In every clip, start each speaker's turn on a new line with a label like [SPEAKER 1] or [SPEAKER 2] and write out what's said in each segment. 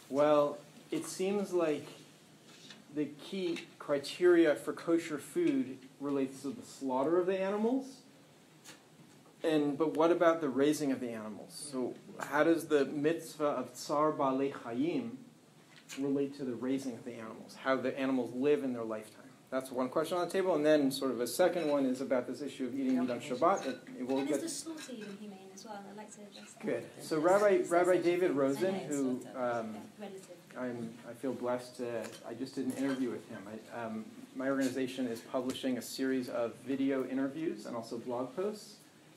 [SPEAKER 1] Well, it seems like the key criteria for kosher food relates to the slaughter of the animals. But what about the raising of the animals? So how does the mitzvah of tsar ba'alei chayim relate to the raising of the animals? How the animals live in their lifetime? That's one question on the table. And then sort of a second one is about this issue of eating meat on Shabbat.
[SPEAKER 2] And is the slaughter even humane as well? I'd like to address that.
[SPEAKER 1] Good. So Rabbi David Rosen, who I feel blessed I just did an interview with him. My organization is publishing a series of video interviews and also blog posts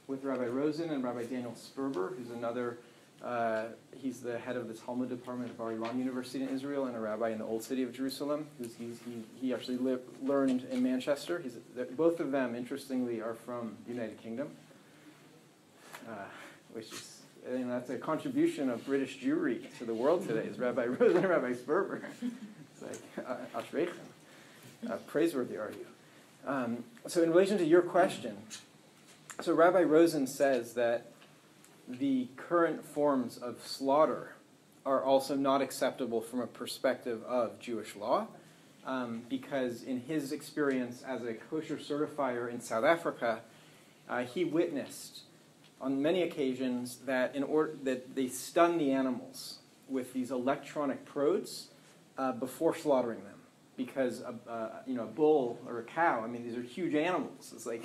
[SPEAKER 1] with Rabbi Rosen and Rabbi Daniel Sperber, who's another, he's the head of the Talmud department at Bar Ilan University in Israel and a rabbi in the Old City of Jerusalem. He actually learned in Manchester. Both of them, interestingly, are from the United Kingdom, which is, that's a contribution of British Jewry to the world today, is Rabbi Rosen and Rabbi Sperber. It's like, ashreichem. Praiseworthy are you. So in relation to your question, so Rabbi Rosen says that the current forms of slaughter are also not acceptable from a perspective of Jewish law, because in his experience as a kosher certifier in South Africa, he witnessed on many occasions that that they stun the animals with these electronic prods before slaughtering them, because a bull or a cow, I mean, these are huge animals. It's like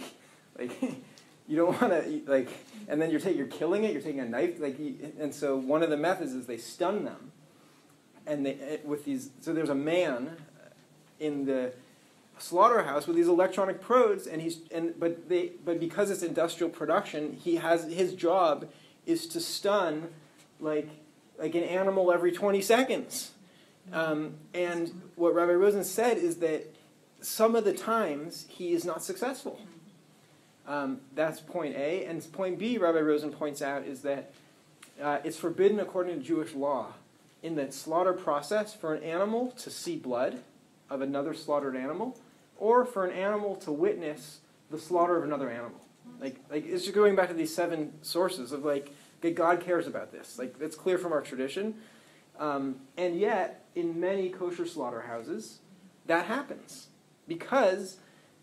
[SPEAKER 1] you don't want to and then you're killing it. You're taking a knife, and so one of the methods is they stun them, and So there's a man in the slaughterhouse with these electronic prods, but because it's industrial production, his job is to stun like an animal every 20 seconds. And what Rabbi Rosen said is that some of the times he is not successful. That's point A. And point B, Rabbi Rosen points out, is that it's forbidden according to Jewish law in the slaughter process for an animal to see blood of another slaughtered animal, or for an animal to witness the slaughter of another animal. It's just going back to these 7 sources of God cares about this. That's clear from our tradition. And yet, in many kosher slaughterhouses, that happens because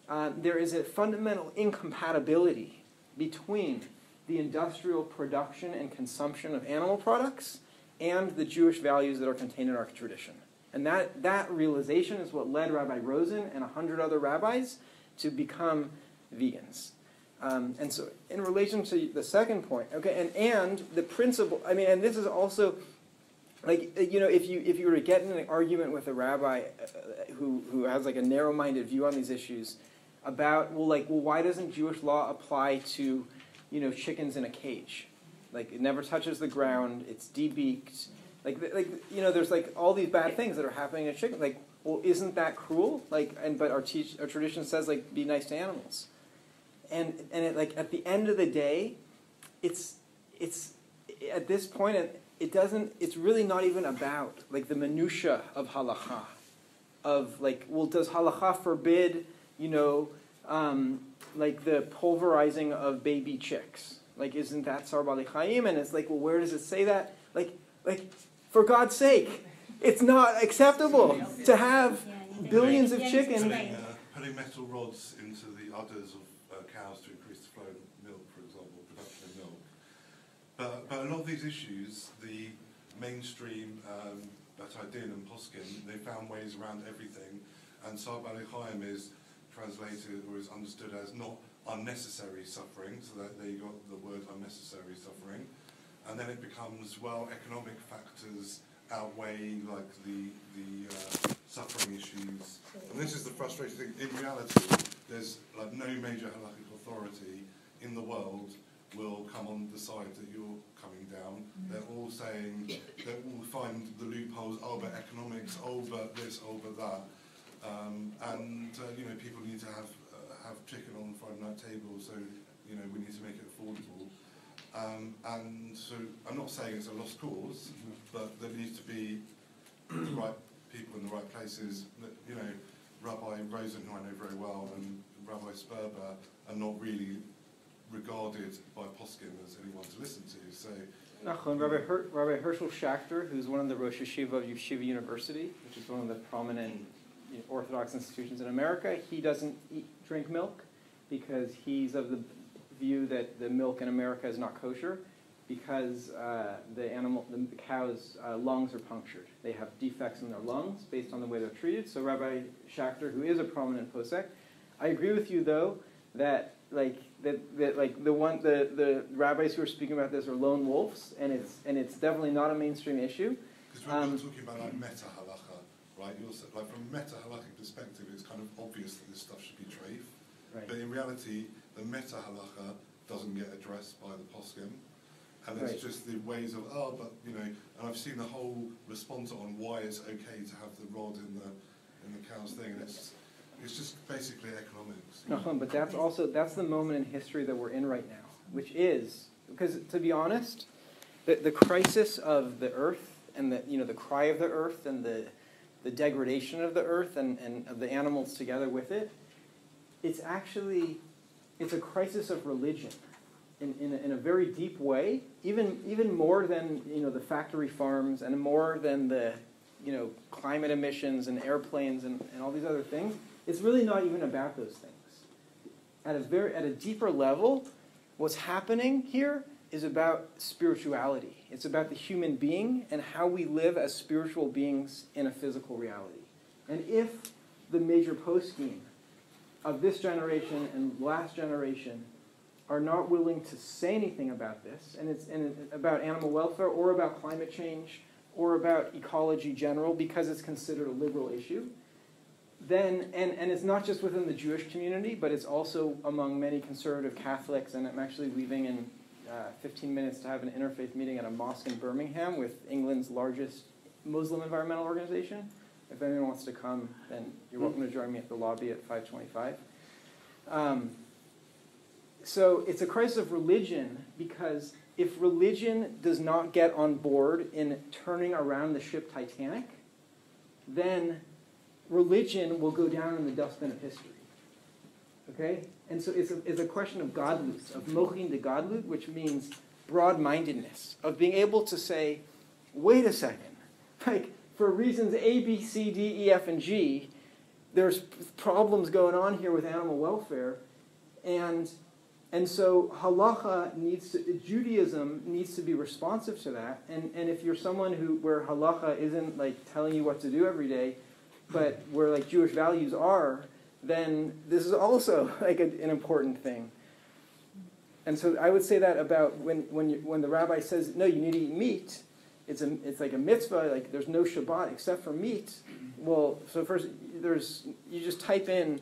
[SPEAKER 1] there is a fundamental incompatibility between the industrial production and consumption of animal products and the Jewish values that are contained in our tradition. And that realization is what led Rabbi Rosen and 100 other rabbis to become vegans. And so in relation to the second point, okay, and the principle, I mean, and this is also, if you were to get in an argument with a rabbi who has a narrow-minded view on these issues about, why doesn't Jewish law apply to, chickens in a cage? It never touches the ground, it's debeaked. There's all these bad things that are happening in chicken. Isn't that cruel? But our tradition says be nice to animals. And at the end of the day, it's at this point it's really not even about the minutia of halacha, of does halacha forbid the pulverizing of baby chicks? Isn't that tsar ba'alei chayim? And it's where does it say that? For God's sake, it's not acceptable to have billions of chickens.
[SPEAKER 3] Putting metal rods into the udders of cows to increase the flow of milk, for example, production of milk. But a lot of these issues, the mainstream Batadin and Poskin, they found ways around everything. And Tsar ba'alei chayim is translated or is understood as not unnecessary suffering, so that there you got the word unnecessary suffering. And then it becomes, economic factors outweigh the suffering issues. And this is the frustrating thing. In reality, there's no major halakhic authority in the world will come on the side that you're coming down. They're all saying, they all find the loopholes, but economics, but this, but that. People need to have chicken on the Friday night table, so we need to make it affordable. And so I'm not saying it's a lost cause, but there needs to be the right people in the right places. Rabbi Rosen, who I know very well, and Rabbi Sperber are not really regarded by Poskim as anyone to listen to. So
[SPEAKER 1] Nachon, Rabbi Herschel Schachter, who's one of the Rosh Yeshiva of Yeshiva University, which is one of the prominent Orthodox institutions in America, he doesn't drink milk because he's of the view that the milk in America is not kosher because the cow's lungs are punctured. They have defects in their lungs based on the way they're treated. So Rabbi Schachter, who is a prominent posek, I agree with you though that the rabbis who are speaking about this are lone wolves, and it's definitely not a mainstream issue.
[SPEAKER 3] Because we're talking about like meta halacha, right? Like from a meta halachic perspective, it's kind of obvious that this stuff should be treif,
[SPEAKER 1] Right.
[SPEAKER 3] but in reality, the meta halacha doesn't get addressed by the poskim, and it's just the ways of and I've seen the whole response on why it's okay to have the rod in the cow's thing, and it's just basically economics.
[SPEAKER 1] No, but that's the moment in history that we're in right now, which is, because to be honest, the crisis of the earth and the cry of the earth and the degradation of the earth and of the animals together with it, it's a crisis of religion in a very deep way, even more than the factory farms and more than the climate emissions and airplanes and all these other things. It's really not even about those things. At a deeper level, what's happening here is about spirituality. It's about the human being and how we live as spiritual beings in a physical reality. And if the major poskim of this generation and last generation are not willing to say anything about this, and it's about animal welfare or about climate change or about ecology general because it's considered a liberal issue, then, and it's not just within the Jewish community, but it's also among many conservative Catholics, and I'm actually leaving in 15 minutes to have an interfaith meeting at a mosque in Birmingham with England's largest Muslim environmental organization. If anyone wants to come, then you're welcome to join me at the lobby at 5:25. So it's a crisis of religion because if religion does not get on board in turning around the ship Titanic, then religion will go down in the dustbin of history. Okay? And so it's a question of godlut, of mochin de godlut, which means broad-mindedness, of being able to say, wait a second, like for reasons A, B, C, D, E, F, and G, there's problems going on here with animal welfare, and so Judaism needs to be responsive to that, and if you're someone where halacha isn't like telling you what to do every day, but where like Jewish values are, then this is also like an important thing. And so I would say that about when the rabbi says, no, you need to eat meat, it's like a mitzvah, like there's no Shabbat except for meat. Well, so first you just type in,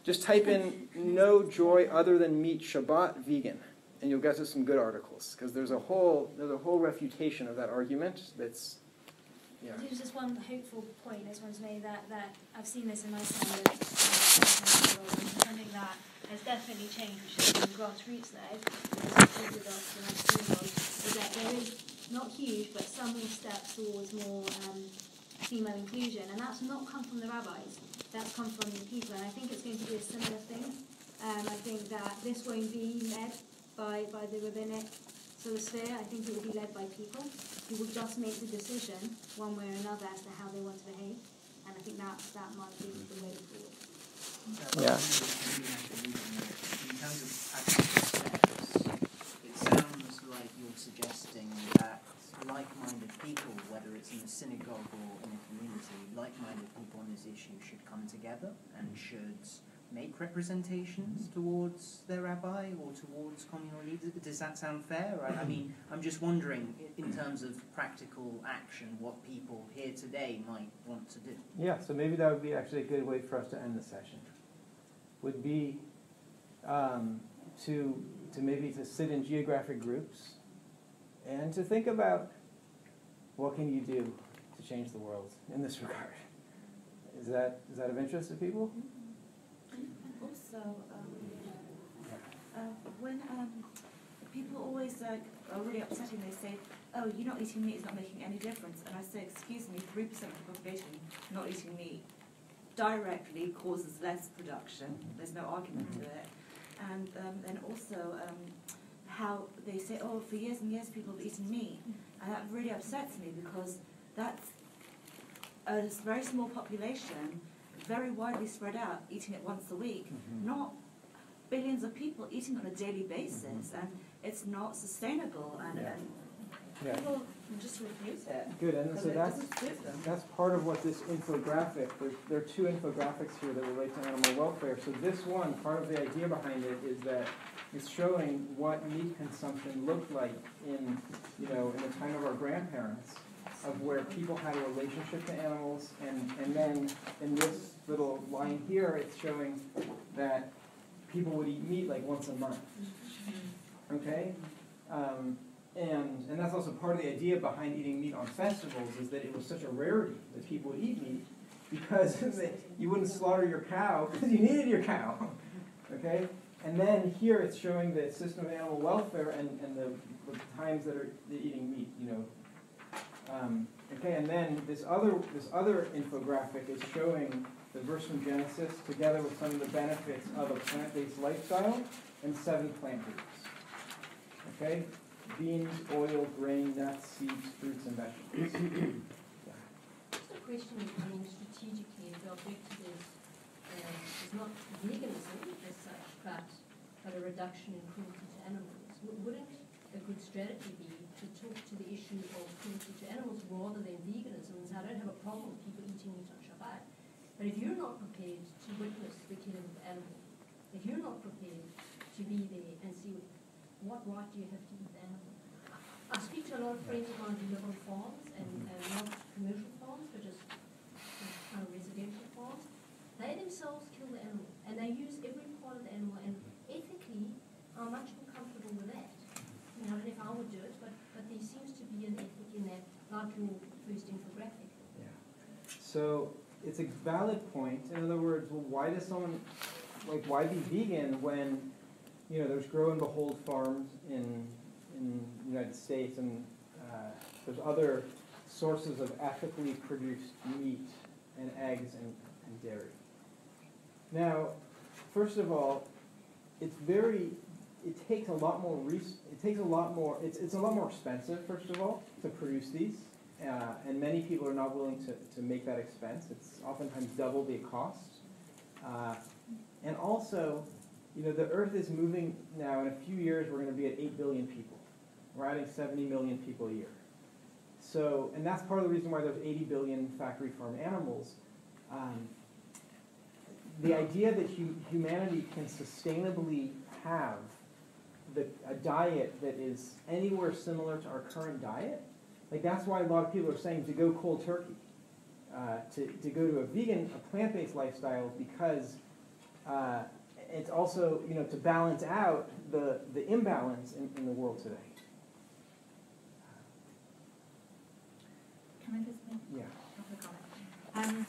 [SPEAKER 1] just type in no joy other than meat Shabbat vegan, and you'll get to some good articles because there's a whole refutation of that argument that's. Yeah.
[SPEAKER 2] There's just one hopeful point I just wanted to make that I've seen this in my time of something that has definitely changed, which is the grassroots led, is that there is not huge, but some more steps towards more female inclusion, and that's not come from the rabbis, that's come from the people, and I think it's going to be a similar thing. I think that this won't be led by the rabbinic sort of sphere. I think it will be led by people who will just make the decision one way or another as to how they want to behave, and I think that might be the way forward.
[SPEAKER 1] Yeah.
[SPEAKER 4] In terms of actual steps, it sounds like you're suggesting that like-minded people, whether it's in a synagogue or in a community, like-minded people on this issue should come together and should make representations towards their rabbi or towards communal leaders. Does that sound fair? I mean, I'm just wondering, in terms of practical action, what people here today might want to do.
[SPEAKER 1] Yeah, so maybe that would be actually a good way for us to end the session. Would be to sit in geographic groups and to think about what can you do to change the world in this regard. Is that of interest to people?
[SPEAKER 5] Also, when people always are really upsetting, they say, "Oh, you're not eating meat is not making any difference," and I say, "Excuse me, 3% of the population not eating meat directly causes less production. There's no argument to it." And then also, how they say, oh, for years and years people have eaten meat. And that really upsets me because that's a very small population, very widely spread out, eating it once a week, not billions of people eating on a daily basis, and it's not sustainable, and people just refuse it.
[SPEAKER 1] Good, and so that's part of what this infographic, there are two infographics here that relate to animal welfare. So this one, part of the idea behind it is that it's showing what meat consumption looked like in the time of our grandparents, of where people had a relationship to animals, and then in this little line here, it's showing that people would eat meat like once a month. Okay? And that's also part of the idea behind eating meat on festivals, is that it was such a rarity that people would eat meat because you wouldn't slaughter your cow because you needed your cow. Okay? And then here it's showing the system of animal welfare and the times that they're eating meat, okay, and then this other infographic is showing the verse from Genesis together with some of the benefits of a plant-based lifestyle and 7 plant groups. Okay? Beans, oil, grain, nuts, seeds, fruits, and vegetables.
[SPEAKER 6] Just a question, strategically, the objective is not veganism as such, but a reduction in cruelty to animals. Wouldn't a good strategy be to talk to the issue of cruelty to animals rather than veganism? And so I don't have a problem with people eating meat on Shabbat, but if you're not prepared to witness the killing of animals, if you're not prepared to be there and see what right do you have to eat the animal? I speak to a lot of friends of mine who live on farms and not commercial farms, but just kind of residential farms. They themselves kill the animal, and they use every part of the animal, and ethically, I'm much more comfortable with that. I don't know if I would do it, but there seems to be an ethic in that, like your first infographic.
[SPEAKER 1] Yeah. So it's a valid point. In other words, well, why does someone, why be vegan when, there's grow and behold farms in the United States, and there's other sources of ethically produced meat and eggs and dairy. Now, first of all, it takes a lot more it's a lot more expensive, first of all, to produce these, and many people are not willing to make that expense. It's oftentimes double the cost. And also, the Earth is moving now. In a few years, we're going to be at 8 billion people. We're adding 70 million people a year. So, and that's part of the reason why there's 80 billion factory farm animals. The idea that humanity can sustainably have a diet that is anywhere similar to our current diet, that's why a lot of people are saying to go cold turkey, to go to a plant-based lifestyle, because it's also, to balance out the imbalance in the world today.
[SPEAKER 7] Can I just make
[SPEAKER 1] Yeah.
[SPEAKER 7] a comment?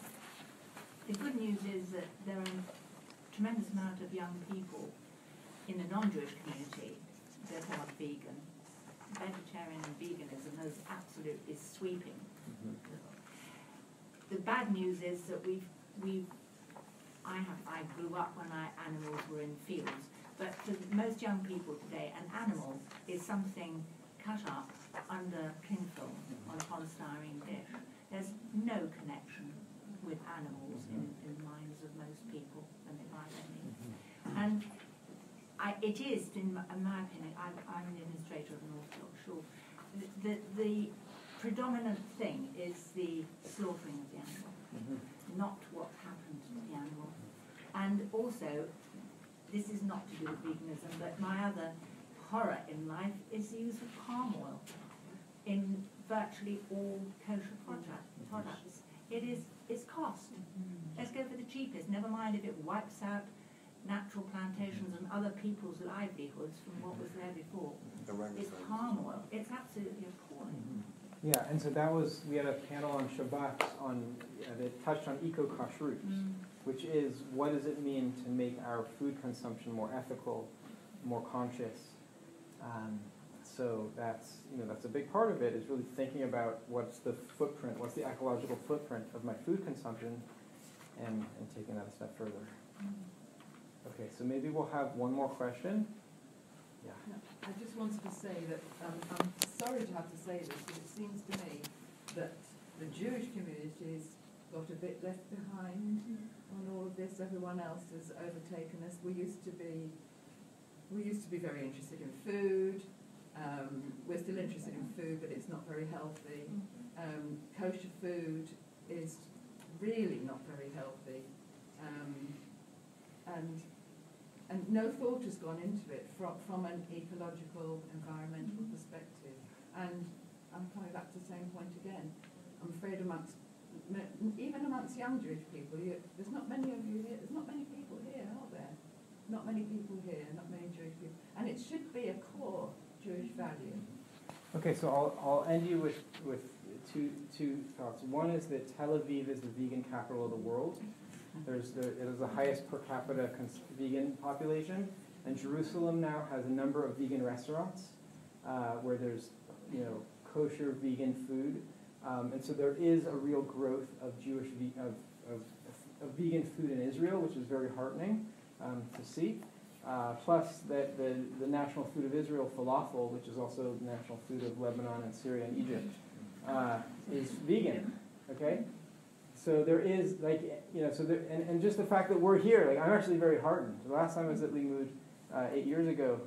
[SPEAKER 7] The good news is that there are a tremendous amount of young people in the non-Jewish community that are vegan. Vegetarian and veganism is absolutely sweeping. The bad news is that I grew up when animals were in fields, but for most young people today, an animal is something cut up under cling film on a polystyrene dish. There's no connection with animals in the minds of most people when they buy their meat. And it is, in my opinion, I'm the administrator of an Orthodox shul, the predominant thing is the slaughtering of the animal, not what happened to the animal. And also, this is not to do with veganism, but my other horror in life is the use of palm oil in virtually all kosher products. It's cost. Let's go for the cheapest, never mind if it wipes out natural plantations and other people's livelihoods from what was there before. It's palm oil. It's absolutely appalling.
[SPEAKER 1] Yeah, and so we had a panel on Shabbat that touched on eco-kashrut, which is what does it mean to make our food consumption more ethical, more conscious. So that's a big part of it, is really thinking about what's the ecological footprint of my food consumption, and taking that a step further. Okay, so maybe we'll have one more question. Yeah.
[SPEAKER 8] I just wanted to say that I'm sorry to have to say this, but it seems to me that the Jewish community's got a bit left behind on all of this. Everyone else has overtaken us. We used to be very interested in food. We're still interested in food, but it's not very healthy. Kosher food is really not very healthy, and no thought has gone into it from an ecological, environmental perspective. And I'm coming back to the same point again. I'm afraid even amongst young Jewish people, there's not many of you here. There's not many people here, are there? Not many people here. Not many Jewish people, and it should be a core Jewish value. Okay, so I'll end you with two thoughts. One is that Tel Aviv is the vegan capital of the world. It is the highest per capita vegan population, and Jerusalem now has a number of vegan restaurants where there's kosher vegan food, and so there is a real growth of of vegan food in Israel, which is very heartening to see. Plus, that the national food of Israel, falafel, which is also the national food of Lebanon and Syria and Egypt, is vegan. Okay, so there is and just the fact that we're here, I'm actually very heartened. The last time I was at Limmud 8 years ago,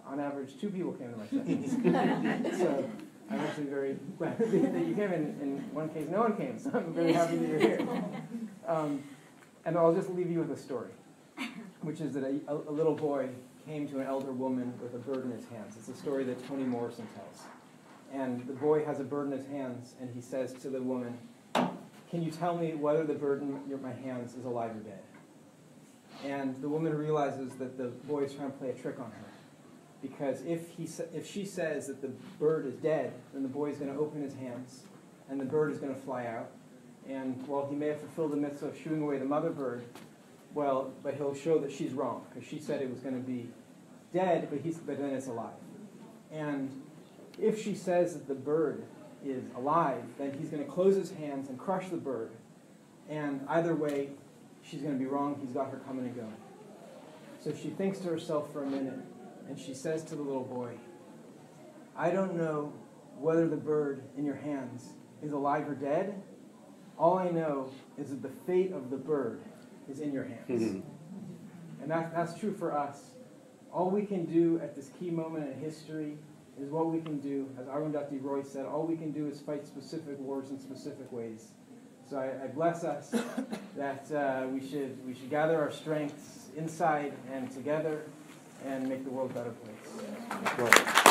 [SPEAKER 8] on average, 2 people came to my sessions. So I'm actually very glad that you came. In one case, no one came. So I'm very happy that you're here. And I'll just leave you with a story, which is that a little boy came to an elder woman with a bird in his hands. It's a story that Toni Morrison tells. And the boy has a bird in his hands, and he says to the woman, "Can you tell me whether the bird in my hands is alive or dead?" And the woman realizes that the boy is trying to play a trick on her. Because if she says that the bird is dead, then the boy is going to open his hands, and the bird is going to fly out. And while he may have fulfilled the mitzvah of shooing away the mother bird, but he'll show that she's wrong, because she said it was going to be dead, but then it's alive. And if she says that the bird is alive, then he's going to close his hands and crush the bird. And either way, she's going to be wrong. He's got her coming and going. So she thinks to herself for a minute, and she says to the little boy, "I don't know whether the bird in your hands is alive or dead. All I know is that the fate of the bird is in your hands." Mm-hmm. And that's true for us. All we can do at this key moment in history is what we can do. As Arundhati Roy said, all we can do is fight specific wars in specific ways. So I bless us that we should gather our strengths inside and together and make the world a better place.